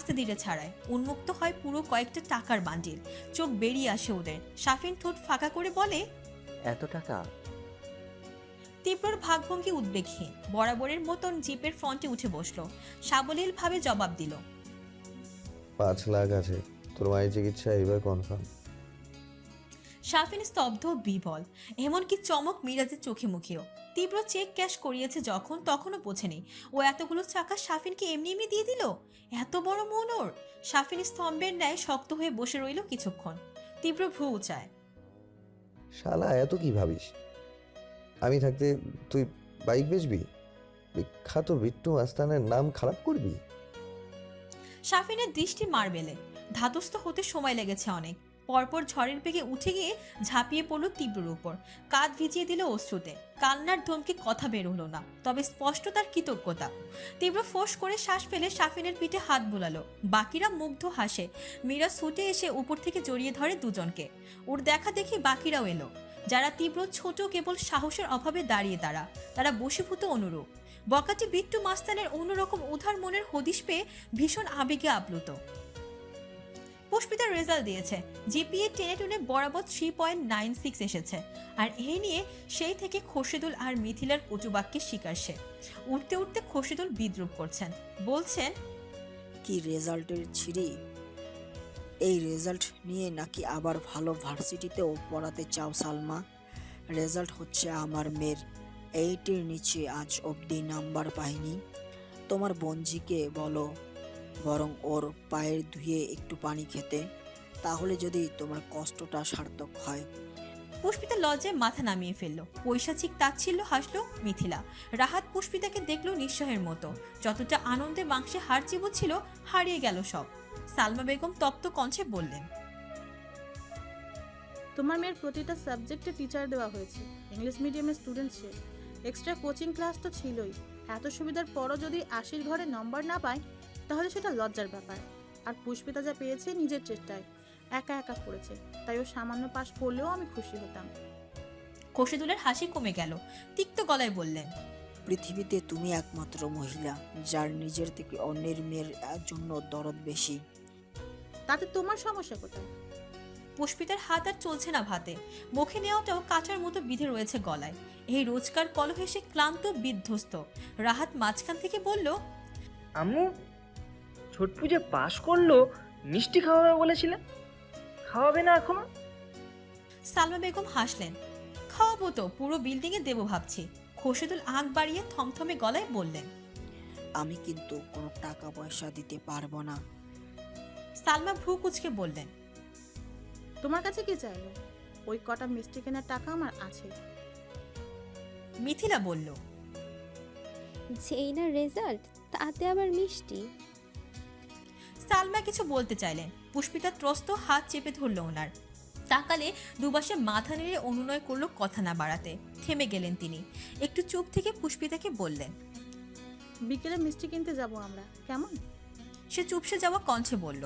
আস্তে ধীরে ছাড়ায়, উন্মুক্ত হয় পুরো কয়েকটা টাকার বান্ডিল। চোখ বেরিয়ে আসে ওদের। শাফিন ঠোঁট ফাঁকা করে বলে, এত টাকা? তীব্রর ভাবভঙ্গি উদ্বেগহীন, বরাবরের মতন জিপের ফ্রন্টে উঠে বসলো। সাবলীল ভাবে জবাব দিল, 5 লাখ আছে। তোর মায়ের চিকিৎসা এবার কনফার্ম। শাফিন স্তব্ধ বিবল, এমনকি চমক মিরাজের চোখে মুখেও। তীব্র চেক ক্যাশ করিয়েছে যখন, তখনও বোঝেনি ও এতগুলো টাকা শাফিনকে এমনি এমনি দিয়ে দিল। এত বড় মন ওর। শাফিন স্তম্ভের ন্যায় শক্ত হয়ে বসে রইল কিছুক্ষণ। তীব্র ভ্রু উঁচায়। শালা এত কি ভাবিস? আমি থাকতে তুই বাইক বেচবি? বিখ্যাত বিট্টু মাস্তানের নাম খারাপ করবি? শাফিনের দৃষ্টি মারবেলে। ধাতস্থ হতে সময় লেগেছে অনেক। পরপর ঝড়ের বেগে উঠে গিয়ে ঝাঁপিয়ে পড়ল তীব্রর উপর। কাঁধ ভিজিয়ে দিল অশ্রুতে। কান্নার ধমকে কথা বের হলো না, তবে স্পষ্ট তার কৃতজ্ঞতা। তীব্র ফোঁস করে শ্বাস ফেলে শাফিনের পিঠে হাত বুলালো। বাকিরা মুগ্ধ হাসে। মীরা ছুটে এসে উপর থেকে জড়িয়ে ধরে দুজনকে। ওর দেখা দেখি বাকিরাও এলো। যারা তীব্র ছোট, কেবল সাহসের অভাবে দাঁড়িয়ে তারা বশীভূত অনুরূপ। বকাটি বিট্টু মাস্তানের অন্যরকম উদার মনের হদিশ পেয়ে ভীষণ আবেগে আপ্লুত। পুষ্পিতার রেজাল্ট দিয়েছে। জিপিএ টেনে টুনে বরাবর 3.96 এসেছে। আর এই নিয়ে সেই থেকে খোরশেদুল আর মিথিলার কটুবাক্যের শিকার সে। উঠতে উঠতে খোরশেদুল বিদ্রুপ করছেন, বলছেন, কি রেজাল্টের ছিরি! এই রেজাল্ট নিয়ে নাকি আবার ভালো ভার্সিটিতেও পড়াতে চাও সালমা? রেজাল্ট হচ্ছে আমার মেয়ের 8-এর নিচে আজ অবধি নাম্বার পাইনি। তোমার বঞ্জিকে বলো বরং ওর পায়ের ধুয়ে একটু পানি খেতে, তাহলে যদি তোমার কষ্টটা সার্থক হয়। পুষ্পিতা লজ্জায় মাথা নামিয়ে ফেলল। পৈশাচিক তাচ্ছিল্য হাসলো মিথিলা। রাহাত পুষ্পিতাকে দেখলো নিঃস্বহের মতো। যতটা আনন্দে মাংসে হাড় চিবুচ্ছিল, হারিয়ে গেল সব। সালমা বেগম তপ্ত কণ্ঠে বললেন, তোমার মেয়ের প্রতিটা সাবজেক্টে টিচার দেওয়া হয়েছে। ইংলিশ মিডিয়ামের স্টুডেন্ট সে। এক্সট্রা কোচিং ক্লাস তো ছিলই। এত সুবিধার পরও যদি 80 ঘরে নম্বর না পায়, তাহলে সেটা লজ্জার ব্যাপার। আর পুষ্পিতা যা পেয়েছে নিজের চেষ্টায়, একা একা পড়েছে, তাই ও সামান্য পাশ করলেও আমি খুশি হতাম। খোরশেদুলের হাসি কমে গেল। তিক্ত গলায় বললেন, পৃথিবীতে তুমি একমাত্র মহিলা যার নিজের থেকে অন্যের মেয়ের জন্য দরদ বেশি। তাতে তোমার সমস্যা কোথায়? পুষ্পিতার হাত আর চলছে না ভাতে। মুখে নেওয়াটাও কাঁচার মতো বিঁধে রয়েছে গলায়। এই রোজকার কলহে সে ক্লান্ত, বিধ্বস্ত। রাহাত মাঝখান থেকে বলল, আম্মু, ছোট পুজো পাশ করলো, মিষ্টি খাওয়াবে বলেছিলে, খাওয়াবে না এখনো? সালমা বেগম হাসলেন। খাওয়াবো তো, পুরো বিল্ডিং এ দেবো ভাবছি। খোরশেদুল আঁক বাড়িয়ে থমথমে গলায় বললেন, আমি কিন্তু কোনো টাকা পয়সা দিতে পারবো না। সালমা ভ্রু কুচকে বললেন, তোমার কাছে কি চাইলো? ওই কটা মিষ্টি কেনার টাকা আমার আছে। মিথিলা বলল, যেই না রেজাল্ট, তাতে আবার মিষ্টি? সালমা কিছু বলতে চাইলেন। পুষ্পিতা ত্রস্ত হাত চেপে ধরল ওনার। তাকালে দুবাসে মাথা নেড়ে অনুনয় করলো কথা না বাড়াতে। থেমে গেলেন তিনি। একটু চুপ থেকে পুষ্পিতাকে বললেন, বিকেলে মিষ্টি কিনতে যাব আমরা, কেমন? সে চুপসে যাওয়া কণ্ঠে বলল,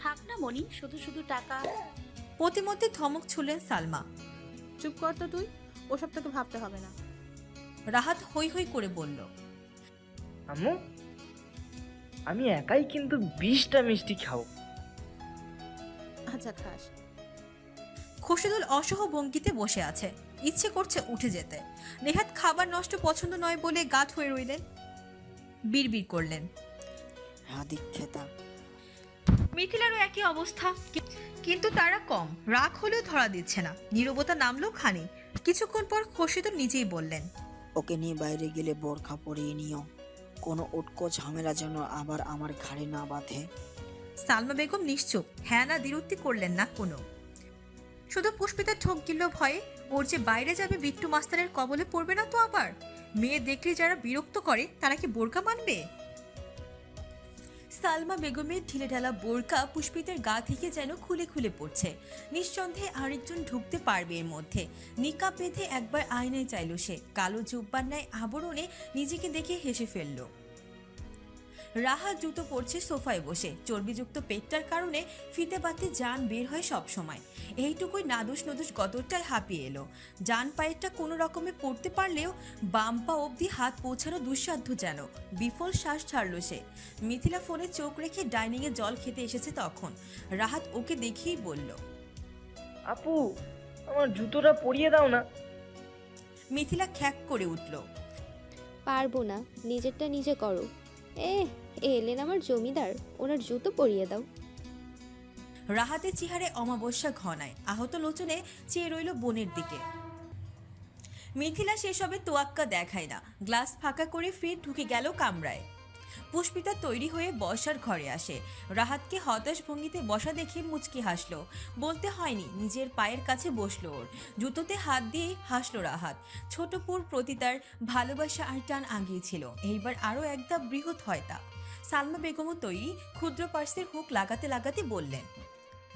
থাক না মনি, শুধু শুধু টাকা। প্রতিমধ্যে ধমক ছুড়লেন সালমা। চুপ কর তো তুই, ওসব তোকে ভাবতে হবে না। রাহাত হৈ হৈ করে বলল, আম্মু, আমি একাই কিন্তু 20টা মিষ্টি খাও। আচ্ছা খাস। খোরশেদুল অসহ ভঙ্গিতে বসে আছে। ইচ্ছে করছে উঠে যেতে। নেহাত খাবার নষ্ট পছন্দ নয় বলে গাঁট হয়ে রইলেন। বিড়বিড় করলেন, হ্যাঁ দীক্ষেতা। মিথিলারও একই অবস্থা, কিন্তু তারা কম। রাগ হলেও ধরা দিচ্ছে না। নীরবতা নামলো খানি। কিছুক্ষণ পর খোরশেদুল নিজেই বললেন, ওকে নিয়ে বাইরে গেলে বোরখা পরিয়ে নিও, কোনো উটকো ঝামেলা যেন আবার আমার ঘাড়ে না বাঁধে। সালমা বেগম নিশ্চুপ, হ্যাঁ না দ্বিরুক্তি করলেন না কোনো। শুধু পুষ্পিতার ঠোক গিলল ভয়ে। ওর যে বাইরে যাবে বিট্টু মাস্টারের কবলে পড়বে না তো আবার? মেয়ে দেখলে যারা বিরক্ত করে, তারা কি বোরকা মানবে? সালমা বেগমের ঢিলেঢালা বোরকা পুষ্পিতার গা থেকে যেন খুলে খুলে পড়ছে। নিঃসন্দেহে আরেকজন ঢুকতে পারবে এর মধ্যে। নিকাব বেঁধে একবার আয়নায় চাইল সে। কালো জুব্বার ন্যায় আবরণে নিজেকে দেখে হেসে ফেলল। রাহা জুতো পরছে সোফায় বসে, চর্বিযুক্ত পেটটার কারণে ফিতে পাতে জান বের হয় সব সময়। এইটুকুই নাদুস নদুস গতরটায় হাঁপিয়ে এলো। জান পায়েরটা কোনো রকমে পড়তে পারলেও বাম পা অবধি হাত পৌঁছানো দুঃসাধ্য যেন। বিফল শ্বাস ছাড়ল সে। মিথিলা ফোনে চোখ রেখে ডাইনিংয়ে জল খেতে এসেছে তখন। রাহাত ওকে দেখেই বলল, আপু, আমার জুতোটা পরিয়ে দাও না। মিথিলা খ্যাক করে উঠল। পারবো না, নিজেরটা নিজে করো। এলেন আমার জমিদার, ওনার জুতো পরিয়ে দাও। রাহাতের চেহারে অমাবস্যা ঘনায়, আহত লোচনে চেয়ে রইল বোনের দিকে। মিথিলা সেসবে তোয়াক্কা দেখায় না, গ্লাস ফাঁকা করে ফের ঢুকে গেল কামরায়। পুষ্পিতা তৈরি হয়ে বসার ঘরে আসে। রাহাতকে হতাশ ভঙ্গিতে বসা দেখে মুচকি হাসলো। বলতে হয়নি, নিজের পায়ের কাছে বসলো ওর। জুতোতে হাত দিয়ে হাসলো রাহাত। ছোটপুর প্রতি তার ভালোবাসা আর টান আগিয়েছিল, এইবার আরও একটা বৃহৎ হয় তা। সালমা বেগমও তৈরি, ক্ষুদ্র পার্সের হুক লাগাতে লাগাতে বললেন,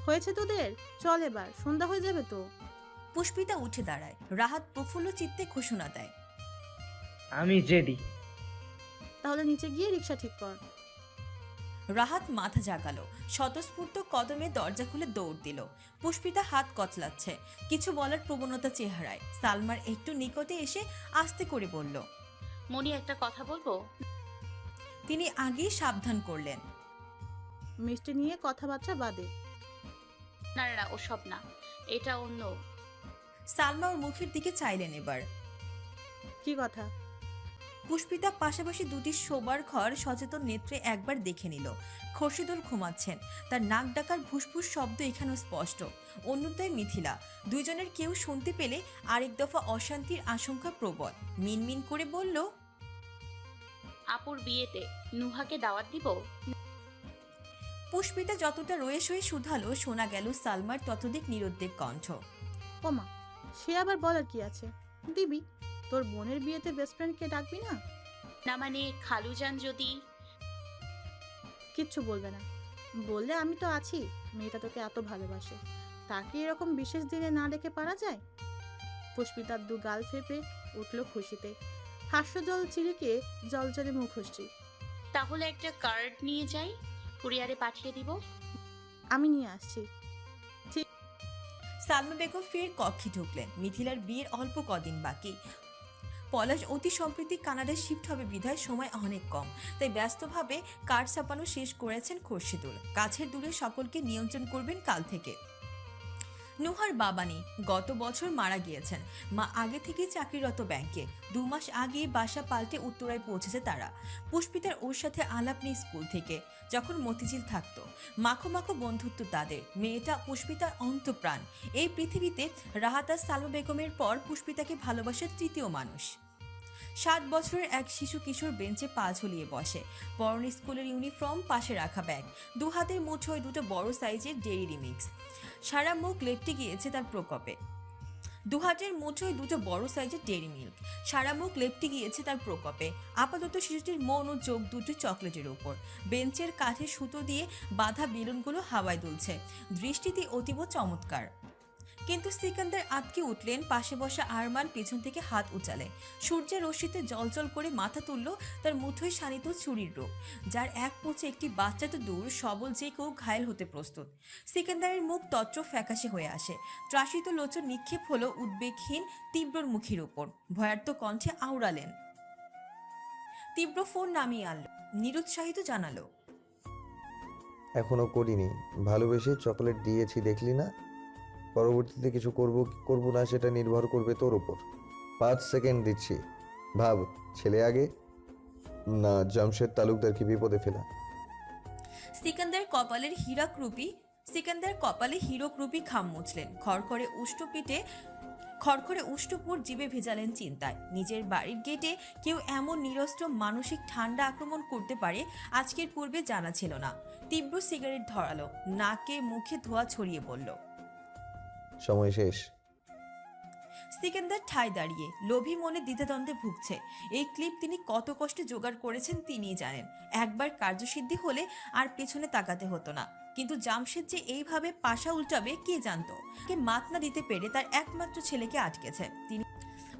হয়েছে তোদের, চল এবার, সন্ধ্যা হয়ে যাবে তো। পুষ্পিতা উঠে দাঁড়ায়। রাহাত প্রফুল্ল চিত্তে ঘোষণা দেয়, আমি রেডি। তাহলে নিচে গিয়ে রিক্সা ঠিক কর। রাহাত মাথা জাগালো, স্বতঃস্ফূর্ত কদমে দরজা খুলে দৌড় দিল। পুষ্পিতা হাত কচলাচ্ছে, কিছু বলার প্রবণতা চেহারায়। সালমার একটু নিকটে এসে আস্তে করে বলল, মনি একটা কথা বলবো? তিনি আগেই সাবধান করলেন, মিষ্টি নিয়ে কথাবার্তা বাদে। না না না, ওসব না, এটা অন্য। সালমা ওর মুখের দিকে চাইলেন এবার। কি কথা? পুষ্পিতা পাশাপাশি দুটি শোবার ঘর সচেতন নেত্রে একবার দেখে নিল। খোরশেদুল ঘুমাচ্ছেন, তার নাক ডাকার ভুসভুস শব্দ এখানেও স্পষ্ট। অন্যতায় মিথিলা। দুইজনের কেউ শুনতে পেলে আরেক দফা অশান্তির আশঙ্কা প্রবল। মিনমিন করে বলল, আপুর বিয়েতে নুহাকে দাওয়াত দিব? পুষ্পিতা যতটা রয়ে সয়ে শুধালো, শোনা গেল সালমার ততোধিক নিরুদ্বেগ কণ্ঠ। ওমা, সে আবার বলার কি আছে, দিবি। তোর বোনের বিয়েতে বেস্ট ফ্রেন্ডকে ডাকবি না? না মানে খালুজান যদি। কিচ্ছু বলবে না, বললে আমি তো আছি। মেয়েটা তোকে এত ভালোবাসে, তাকে এরকম বিশেষ দিনে না ডেকে পারা যায়? পুষ্পিতার দু গাল ফেপে উঠল খুশিতে, হাস্যজল চিরিকে জলজলে মুখশ্রী। তাহলে একটা কার্ড নিয়ে যাই, কুরিয়ারে পাঠিয়ে দিব। আমি নিয়ে আসছি। সালমা বেগম ফের কক্ষে ঢুকলেন। মিথিলার বিয়ের অল্প কদিন বাকি। পলাশ অতি সম্প্রতি কানাডায় শিফট হবে বিধায় সময় অনেক কম, তাই ব্যস্তভাবে কার্ড ছাপানো শেষ করেছেন খোরশেদুল। কাছের দূরে সকলকে নিয়ন্ত্রণ করবেন কাল থেকে। নুহার বাবা নেই, গত বছর মারা গিয়েছেন। মা আগে থেকেই চাকরিরত ব্যাংকে। 2 মাস আগে বাসা পাল্টে উত্তরায় পৌঁছেছে তারা। পুষ্পিতার ওর সাথে আলাপ নেই স্কুল থেকে, যখন মতিঝিল থাকতো। মাখো মাখো বন্ধুত্ব তাদের। মেয়েটা পুষ্পিতার অন্তঃপ্রাণ। এই পৃথিবীতে রাহাত আর সালমা বেগমের পর পুষ্পিতাকে ভালোবাসার তৃতীয় মানুষ। 7 বছরের এক শিশু কিশোর বেঞ্চে পা ঝুলিয়ে বসে। পরনে স্কুলের ইউনিফর্ম, পাশে রাখা ব্যাগ, 2 হাতের মুঠোয় 2টো বড় সাইজের ডেইরি মিক্স। সারা মুখ লেপ্টে গিয়েছে তার প্রকোপে। 2 হাতের মুঠোয় 2টো বড় সাইজের ডেইরি মিল্ক। সারা মুখ লেপ্টে গিয়েছে তার প্রকোপে। আপাতত শিশুটির মন ও চোখ দুটি চকলেটের উপর। বেঞ্চের কাঠে সুতো দিয়ে বাঁধা বেলুনগুলো হাওয়ায় দুলছে। দৃষ্টিতে অতীব চমৎকার। কিন্তু সিকান্দার আটকে উঠলেন। পাশে বসা আরমান পিছন থেকে হাত উচালে। সূর্যের রশ্মিতে জলজল করে মাথা তুলল তার মুঠোয় শানিত ছুরির রূপ, যার এক পোঁচে একটি বাচ্চা তো দূর, সবল যে কেউ ঘায়েল হতে প্রস্তুত। সিকান্দারের মুখ তত্র ফ্যাকাশে হয়ে আসে। ত্রাসিত লোচন নিক্ষেপ হলো উদ্বেগহীন তীব্রর মুখের উপর। ভয়ার্ত কণ্ঠে আওড়ালেন। তীব্র ফোন নামিয়ে আনলো, নিরুৎসাহিত জানালো, এখনো করিনি। ভালোবেসে চকলেট দিয়েছি, দেখলি না? পরবর্তীতে কিছু করব না সেটা নির্ভর করবে তোর উপর। 5 সেকেন্ড দিচ্ছি, ভাব। ছেলে আগে না জামশেদ তালুকদারকে বিপদে ফেলা। সিকান্দার কপালে হীরকরূপী খাম মুছলেন। খড়খড়ে উষ্টপুর জিভে ভেজালেন চিন্তায়। নিজের বাড়ির গেটে কেউ এমন নিরস্ত্র মানসিক ঠান্ডা আক্রমণ করতে পারে আজকের পূর্বে জানা ছিল না। তীব্র সিগারেট ধরালো, নাকে মুখে ধোঁয়া ছড়িয়ে বলল, সময় শেষ। সিকান্দার ঠায় দাঁড়িয়ে লোভী মনে দ্বিধাদ্বন্দ্বে ভুগছে। এই ক্লিপ তিনি কত কষ্টে জোগাড় করেছেন তিনিই জানেন। একবার কার্যসিদ্ধি হলে আর পেছনে তাকাতে হতো না। কিন্তু জামশেদ যে এইভাবে পাশা উল্টাবে কে জানতো? কে মাত না দিতে পেরে তার একমাত্র ছেলেকে আটকেছে। তিনি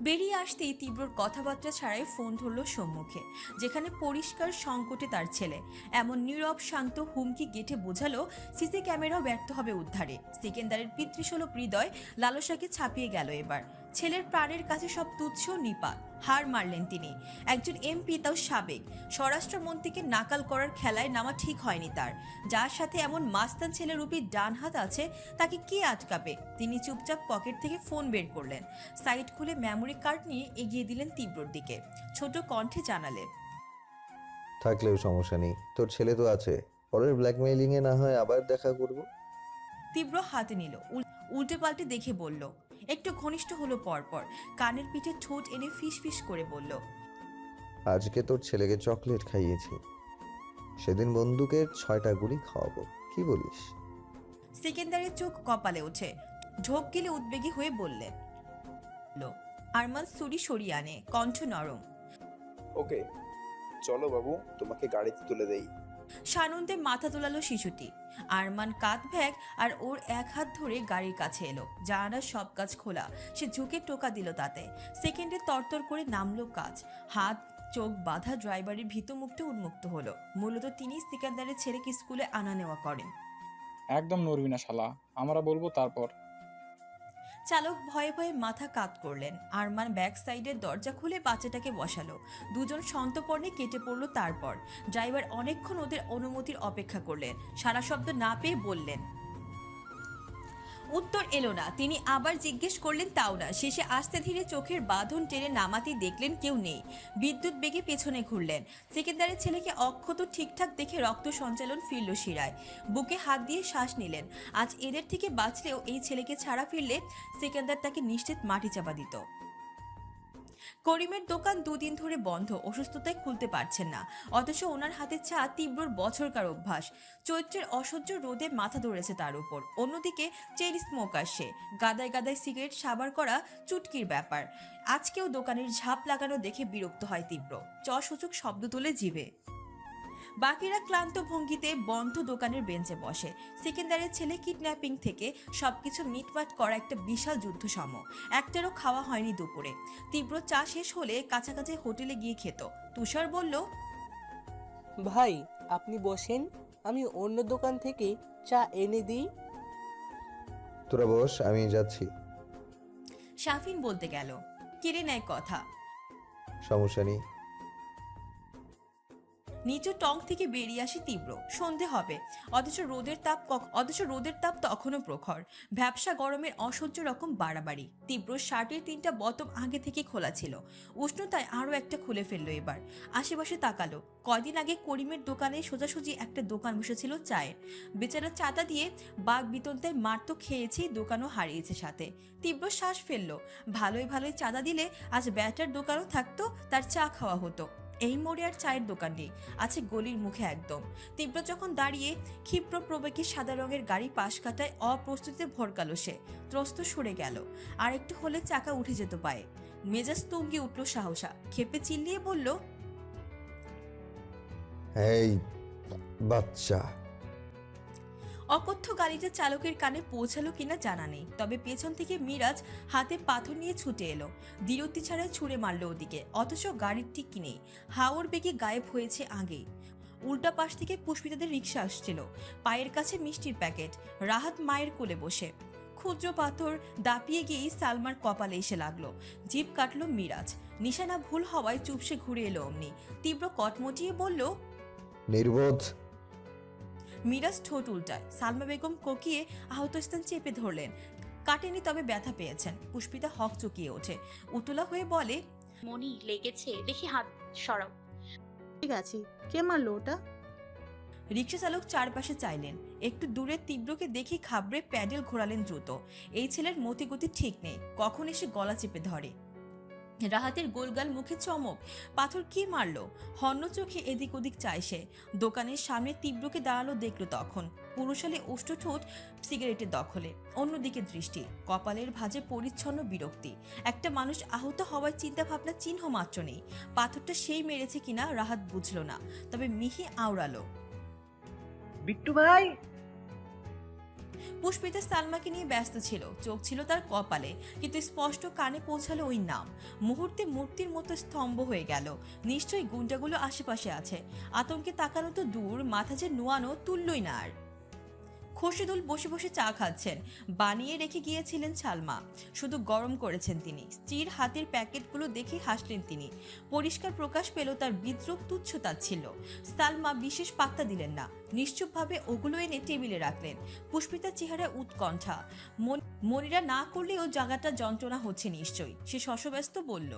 বেরিয়ে আসতেই তীব্রর কথাবার্তা ছাড়াই ফোন ধরল সম্মুখে, যেখানে পরিষ্কার সংকটে তার ছেলে। এমন নীরব শান্ত হুমকি গেটে বোঝালো সিসি ক্যামেরাও ব্যর্থ হবে উদ্ধারে। সিকেন্দারের পিতৃসুলভ হৃদয় লালসাকে ছাপিয়ে গেল এবার। ছেলের প্রাণের কাছে সব তুচ্ছ নিপাত। হার মারলেন তিনি। একজন এমপি, তাও সাবেক স্বরাষ্ট্রমন্ত্রীকে নাকাল করার খেলায় নামা ঠিক হয়নি তার। যার সাথে এমন মাস্তান ছেলেরূপী ডান হাত আছে, তাকে কে আটকাবে? তিনি চুপচাপ পকেট থেকে ফোন বের করলেন, সাইট খুলে মেমোরি কার্ড নিয়ে এগিয়ে দিলেন তীব্রর দিকে। ছোট কণ্ঠে জানালেন, থাকলেও সমস্যা নেই, তোর ছেলে তো আছে, পরের ব্ল্যাকমেইলিং এ না হয় আবার দেখা করব। তীব্র হাতে নিল, উল্টে পাল্টে দেখে বলল। একটু ঘনিষ্ঠ হলো পরপর, কানের পিঠে ঠোঁট এনে ফিস ফিস করে বলল, আজকে তোর ছেলেকে চকলেট খাইয়েছি, সেদিন বন্দুকের 6টা গুলি খাওয়াবো, কি বলিস? সিকেন্দারের চোখ কপালে ওঠে, ঢোক গেলে উদ্বেগী হয়ে বললেন। আরমান ছুরি সরিয়ে আনে, কণ্ঠ নরম। ওকে চলো বাবু, তোমাকে গাড়িতে তুলে দেই। সানন্দে মাথা তোলালো শিশুটি। আরমান কাঁধ ব্যাগ আর ওর এক হাত ধরে গাড়ির কাছে এলো। জানালার সব কাজ খোলা, সে ঝুঁকে টোকা দিল তাতে। সেকেন্ডে তরতর করে নামলো কাজ। হাত চোখ বাঁধা ড্রাইভারের ভীতু মুখটা উন্মুক্ত হলো। মূলত তিনি সিকান্দারের ছেলেকে স্কুলে আনা নেওয়া করেন। একদম নড়বি না শালা, আমরা বলবো তারপর। চালক ভয়ে ভয়ে মাথা কাত করলেন। আরমান ব্যাক সাইডের দরজা খুলে বাচ্চাটাকে বসালো। দুজন সন্তপর্ণে কেটে পড়লো। তারপর ড্রাইভার অনেকক্ষণ ওদের অনুমতির অপেক্ষা করলেন। সারা শব্দ না পেয়ে বললেন। উত্তর এলো না। তিনি আবার জিজ্ঞেস করলেন, তাও না। শেষে আস্তে ধীরে চোখের বাঁধন টেনে নামাতেই দেখলেন কেউ নেই। বিদ্যুৎ বেগে পেছনে ঘুরলেন। সেকেন্দারের ছেলেকে অক্ষত ঠিকঠাক দেখে রক্ত সঞ্চালন ফিরল শিরায়। বুকে হাত দিয়ে শ্বাস নিলেন। আজ এদের থেকে বাঁচলেও এই ছেলেকে ছাড়া ফিরলে সেকেন্দার তাকে নিশ্চিত মাটি চাপা দিত। করিমের দোকান দুদিন ধরে বন্ধ, অসুস্থতায় খুলতে পারছেন না। অথচ ওনার হাতে চা তীব্রর বছরকার অভ্যাস। চৈত্রের অসহ্য রোদে মাথা ধরেছে তার উপর। অন্যদিকে চেইন স্মোকার সে, গাদায় গাদায় সিগারেট সাবার করা চুটকির ব্যাপার। আজকেও দোকানের ঝাঁপ লাগানো দেখে বিরক্ত হয় তীব্র। সূচক শব্দ তুলে জিভে। বাকিরা ক্লান্ত ভঙ্গিতে বন্ধ দোকানের বেঞ্চে বসে। সিকেন্দারের ছেলে কিডন্যাপিং থেকে সবকিছু মিটমাট করা একটা বিশাল যুদ্ধ সম। একটারও খাওয়া হয়নি দুপুরে। তীব্র চা শেষ হলে কাছাকাছি হোটেলে গিয়ে খেত। তুষার বলল, ভাই আপনি বসেন, আমি অন্য দোকান থেকে চা এনে দিই। তোরা বস, আমি যাচ্ছি। শাফিন বলতে গেল, কেড়ে নেয় কথা। সমস্যা নেই। নিচু টং থেকে বেরিয়ে আসে তীব্র। সন্ধে হবে, অথচ রোদের তাপ তখনও প্রখর। ভ্যাপসা গরমের অসহ্য রকম বাড়াবাড়ি। তীব্র শার্টের 3টা বটম আগে থেকে খোলা ছিল। উষ্ণতায় আরও একটা খুলে ফেললো এবার। আশেপাশে তাকালো। কয়দিন আগে করিমের দোকানে সোজাসুজি একটা দোকান বসেছিল চায়ের। বেচারা চাঁদা দিয়ে বাঘ বিতন্তায় মার তো খেয়েছেই, দোকানও হারিয়েছে সাথে। তীব্র শ্বাস ফেললো। ভালোই ভালোই চাঁদা দিলে আজ ব্যাটার দোকানও থাকতো, তার চা খাওয়া হতো। এই মোড়ে আর চায়ের দোকান নেই, আছে গলির মুখে একদম। তীব্র যখন দাঁড়িয়ে ক্ষিপ্র প্রবেগে সাদা রঙের গাড়ি পাশ কাটায় অপ্রস্তুতিতে ভরকালো সে। ত্রস্ত সরে গেল। আর একটু হলে চাকা উঠে যেত পায়ে। মেজাজ তুঙ্গে উঠল সাহসা। ক্ষেপে চিল্লিয়ে বলল, এই বাচ্চা। অকথ্য গাড়িটা চালকের কানে পৌঁছালো কিনা জানা নেই, তবে পেছন থেকে মিরাজ হাতে পাথর নিয়ে ছুটে এলো। দ্বিরতি ছাড়াই ছুঁড়ে মারলো ওদিকে। অথচ গাড়ির টিকি নেই, হাওর বেগে গায়েব হয়েছে আগেই। উল্টা পাশ থেকে পুষ্পিতাদের রিক্সা আসছিল, পায়ের কাছে মিষ্টির প্যাকেট। রাহাত মায়ের কোলে বসে। ক্ষুদ্র পাথর দাপিয়ে গিয়েই সালমার কপালে এসে লাগলো। জিভ কাটলো মিরাজ। নিশানা ভুল হওয়ায় চুপসে ঘুরে এলো অমনি। তীব্র কটমটিয়ে বলল, নির্বোধ। মিরাজ ঠোঁট উল্টায়। সালমা বেগম কোকিয়ে আহত স্থান চেপে ধরলেন। কাটেনি, তবে ব্যথা পেয়েছেন। পুষ্পিতা হক চকিয়ে ওঠে, উতলা হয়ে বলে, মনি লেগেছে, দেখি হাত সরাও। ঠিক আছে, কে মারলো ওটা? রিক্সা চালক চারপাশে চাইলেন। একটু দূরে তীব্রকে দেখে খাবড়ে প্যাডেল ঘোরালেন দ্রুত। এই ছেলের মতিগতি ঠিক নেই, কখন এসে গলা চেপে ধরে। রাহাতের গোলগাল মুখে চমক। পাথর কি মারলো? হন্য চোখে এদিক ওদিক চায় সে। দোকানের সামনে তীব্রকে দাঁড়ালো দেখলো তখন। পুরুষালে ওষ্ঠঠোঁট সিগারেটের দখলে। অন্যদিকে দৃষ্টি, কপালের ভাঁজে পরিচ্ছন্ন বিরক্তি। একটা মানুষ আহত হওয়ার চিন্তা ভাবনা চিহ্ন মাত্র নেই। পাথরটা সেই মেরেছে কিনা রাহাত বুঝলো না, তবে মিহি আওড়ালো, বিট্টু ভাই। পুষ্পিতা সালমাকে নিয়ে ব্যস্ত ছিল, চোখ ছিল তার কপালে, কিন্তু স্পষ্ট কানে পৌঁছালো ওই নাম। মুহূর্তে মূর্তির মতো স্তম্ভ হয়ে গেল। নিশ্চয়ই গুন্ডাগুলো আশেপাশে আছে। আতঙ্কে তাকানো তো দূর, মাথা যে নোয়ানো তুললই না আর। খোরশেদুল বসে বসে চা খাচ্ছেন। বানিয়ে রেখে গিয়েছিলেন সালমা, শুধু গরম করেছেন তিনি। স্ত্রীর হাতের প্যাকেটগুলো দেখে হাসলেন তিনি। পরিষ্কার প্রকাশ পেল তার বিদ্রুপ তুচ্ছতাচ্ছিল্য। সালমা বিশেষ পাত্তা দিলেন না, নিশ্চুপভাবে ওগুলো এনে টেবিলে রাখলেন। পুষ্পিতার চেহারায় উৎকণ্ঠা। মনিরা না করলেও জায়গাটা যন্ত্রণা হচ্ছে নিশ্চয়ই। সে শশব্যস্ত বলল,